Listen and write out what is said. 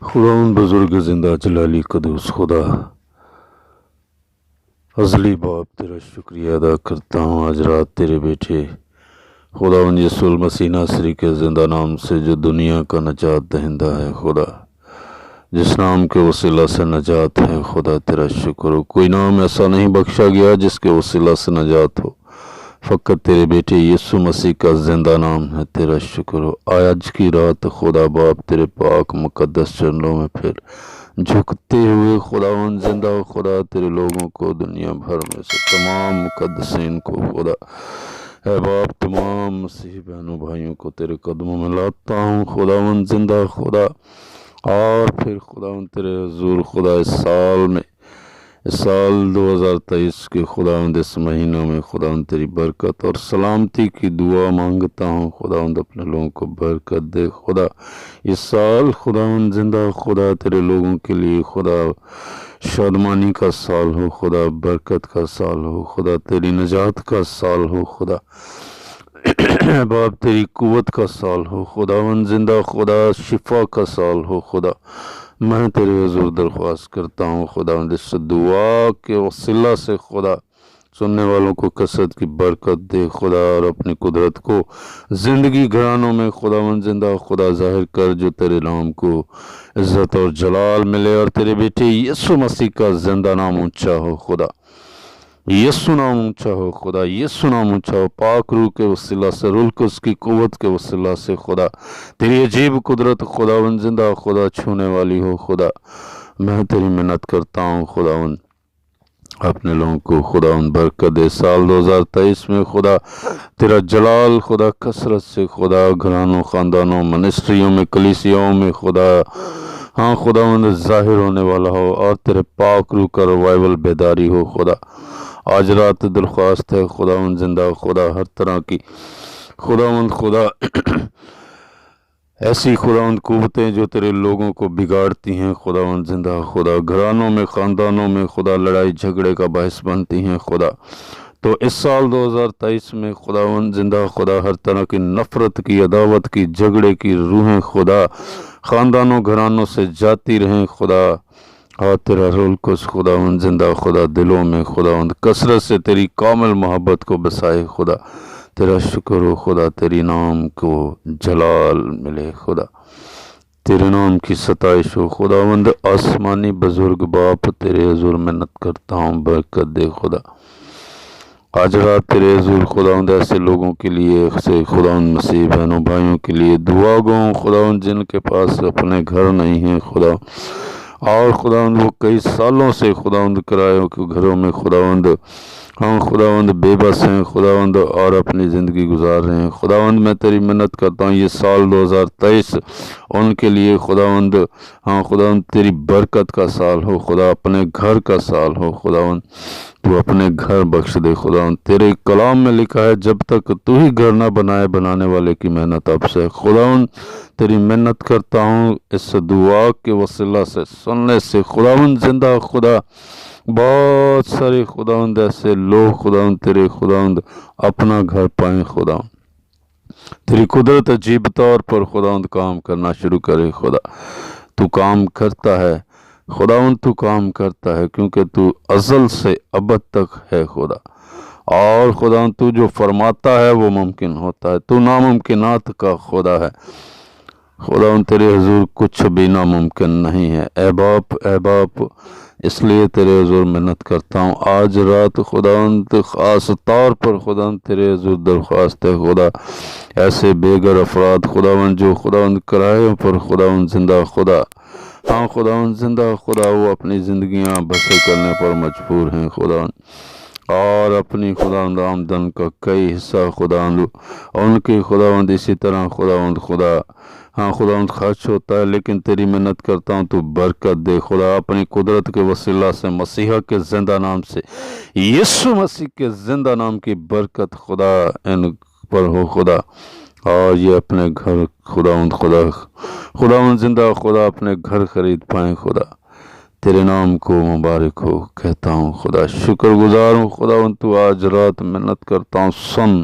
خداوند بزرگ زندہ جلالی قدوس خدا، ازلی باپ تیرا شکریہ ادا کرتا ہوں آج رات تیرے بیٹے خداوند یسوع المسیح ناصری کے زندہ نام سے جو دنیا کا نجات دہندہ ہے خدا، جس نام کے وسیلہ سے نجات ہے خدا تیرا شکر ہو۔ کوئی نام ایسا نہیں بخشا گیا جس کے وسیلہ سے نجات ہو، فقط تیرے بیٹے یسوع مسیح کا زندہ نام ہے، تیرا شکر ہو۔ آج کی رات خدا باپ تیرے پاک مقدس چرنوں میں پھر جھکتے ہوئے خداوند زندہ خدا تیرے لوگوں کو دنیا بھر میں سے تمام مقدسین کو خدا اے باپ تمام مسیحی بہنوں بھائیوں کو تیرے قدموں میں لاتا ہوں خداوند زندہ خدا، اور پھر خداوند تیرے حضور خدا اس سال 2023 کے خداوند اس مہینوں میں خداوند تیری برکت اور سلامتی کی دعا مانگتا ہوں خداوند اپنے لوگوں کو برکت دے خدا۔ اس سال خداوند زندہ خدا تیرے لوگوں کے لیے خدا شادمانی کا سال ہو خدا، برکت کا سال ہو خدا، تیری نجات کا سال ہو خدا، باپ تیری قوت کا سال ہو خداوند زندہ خدا، شفا کا سال ہو خدا۔ میں تیرے حضور درخواست کرتا ہوں خداوند اس دعا کے وسیلہ سے خدا سننے والوں کو کثرت کی برکت دے خدا، اور اپنی قدرت کو زندگی گھرانوں میں خداوند زندہ خدا ظاہر کر، جو تیرے نام کو عزت اور جلال ملے، اور تیرے بیٹے یسوع مسیح کا زندہ نام اونچا ہو خدا، یسوع نام اونچا ہو خدا، یسوع نام اونچا ہو، پاک روح کے وسیلہ سے، روح القدس کی قوت کے وسیلہ سے خدا، تیری عجیب قدرت خداوند زندہ خدا چھونے والی ہو خدا۔ میں تیری منت کرتا ہوں خداوند اپنے لوگوں کو خداوند برکت دے، سال 2023 میں خدا تیرا جلال خدا کثرت سے خدا گھرانوں خاندانوں منسٹریوں میں کلیسیاؤں میں خدا ہاں خداوند ظاہر ہونے والا ہو، اور تیرے پاک روح کا ریوائول بیداری ہو خدا۔ آج رات درخواست ہے خداوند زندہ خدا، ہر طرح کی خداوند خدا ایسی خداوند قوتیں جو تیرے لوگوں کو بگاڑتی ہیں خداوند زندہ خدا، گھرانوں میں خاندانوں میں خدا لڑائی جھگڑے کا باعث بنتی ہیں خدا، تو اس سال 2023 میں خداوند زندہ خدا ہر طرح کی نفرت کی، عداوت کی، جھگڑے کی روحیں خدا خاندانوں گھرانوں سے جاتی رہیں خدا، اور تیرا روح القدس خداوند زندہ خدا دلوں میں خداوند کثرت سے تیری کامل محبت کو بسائے خدا، تیرا شکر ہو خدا، تیری نام کو جلال ملے خدا، تیرے نام کی ستائش ہو خداوند۔ آسمانی بزرگ باپ تیرے حضور منت کرتا ہوں برکت دے خدا۔ آج رات تیرے حضور خداوند ایسے لوگوں کے لیے خداوند مسیح بہنوں بھائیوں کے لیے دعا گوں خداوند جن کے پاس اپنے گھر نہیں ہیں خدا، اور خداوند وہ کئی سالوں سے خداوند کرایوں کے گھروں میں خداوند ہاں خداوند بے بس ہیں خداوند، اور اپنی زندگی گزار رہے ہیں خداوند۔ میں تیری منت کرتا ہوں یہ سال 2023 ان کے لیے خداوند ہاں خداوند تیری برکت کا سال ہو خدا، اپنے گھر کا سال ہو خداوند، تو اپنے گھر بخش دے خداوند۔ تیرے کلام میں لکھا ہے جب تک تو ہی گھر نہ بنائے بنانے والے کی محنت اب سے خداوند، تیری منت کرتا ہوں اس دعا کے وسیلہ سے سننے سے خداوند زندہ خدا بہت سارے خداوند ایسے لوگ خداوند تیرے خداوند اپنا گھر پائیں خداوند، تیری قدرت عجیب طور پر خداوند کام کرنا شروع کرے خدا۔ تو کام کرتا ہے خداوند، تو کام کرتا ہے کیونکہ تو ازل سے ابد تک ہے خدا، اور خداوند تو جو فرماتا ہے وہ ممکن ہوتا ہے، تو ناممکنات کا خدا ہے خداوند، تیرے حضور کچھ بھی ناممکن نہیں ہے اے باپ، اس لیے تیرے حضور منت کرتا ہوں آج رات خداوند خاص طور پر خداوند تیرے حضور درخواست ہے خدا، ایسے بے گھر افراد خداوند جو خداوند کرایوں پر خداوند زندہ خدا ہاں خداوند زندہ خدا وہ اپنی زندگیاں بسر کرنے پر مجبور ہیں خداوند، اور اپنی خداوند آمدن کا کئی حصہ خداوند ان کے خداوند اسی طرح خداوند خدا ہاں خداوند خرچ ہوتا ہے، لیکن تیری منت کرتا ہوں تو برکت دے خدا، اپنی قدرت کے وسیلہ سے مسیحا کے زندہ نام سے یسوع مسیح کے زندہ نام کی برکت خدا ان پر ہو خدا، اور یہ اپنے گھر خداوند زندہ خدا اپنے گھر خرید پائیں خدا، تیرے نام کو مبارک ہو کہتا ہوں خدا، شکر گزار ہوں خداوند، تو آج رات منت کرتا ہوں سن